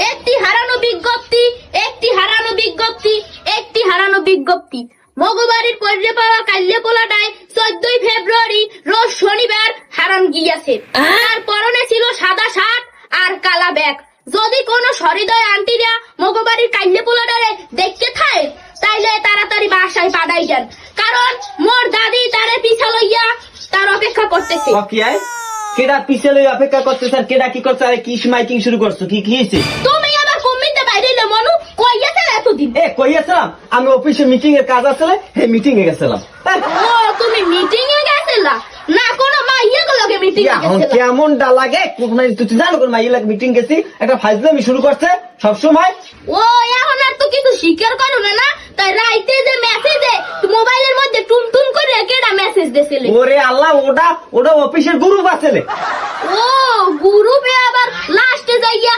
একটি হারানো বিজ্ঞপ্তি, একটি হারানো বিজ্ঞপ্তি, একটি হারানো বিজ্ঞপ্তি। মগবাড়ির পর্যে পাওয়া কাল্যে পোলাটায় 14 ফেব্রুয়ারি রোজ শনিবার হারান গিয়াছে। তার পরনে ছিল সাদা শার্ট আর কালা ব্যাগ। যদি কোনো সহৃদয় আন্টিরা মগবাড়ির কাল্যে পোলাটারে দেখতে থাকে তাইলে তাড়াতাড়ি বাসায় পাঠাই যান, কারণ মোর দাদি তারে পিছা লইয়া তার অপেক্ষা করতেছে। কেডা পিছে লই অপেক্ষা করতেছ আর কেডা কি করছে? আরে কি মাইকিং শুরু করছো? কি হয়েছে? তুমি আবার কমিতে বাইরে মনু কইয়াছে এতদিন? কইয়াছিলাম আমি অফিসে মিটিং এর কাজ আছে, মিটিং এ গেছিলাম। ও তুমি মিটিং এ গেছিলা না? কোন মাইয়া গুলোকে মিটিং এ গেছিলা? কেমনটা লাগে তুই জানো কোন মাইয়া লাগে মিটিং গেছি? একটা ফাইজলামি শুরু করছে সবসময়। ও এখন আর তো কিছু স্বীকার করো না? তাই রাইতে যে মেসেজে মোবাইলের মধ্যে টুন টুন করে কেডা মেসেজ দিছিলে? ওরে আল্লাহ, ওটা অফিসের গ্রুপ আছে। ও গ্রুপে আবার লাস্টে যাইয়া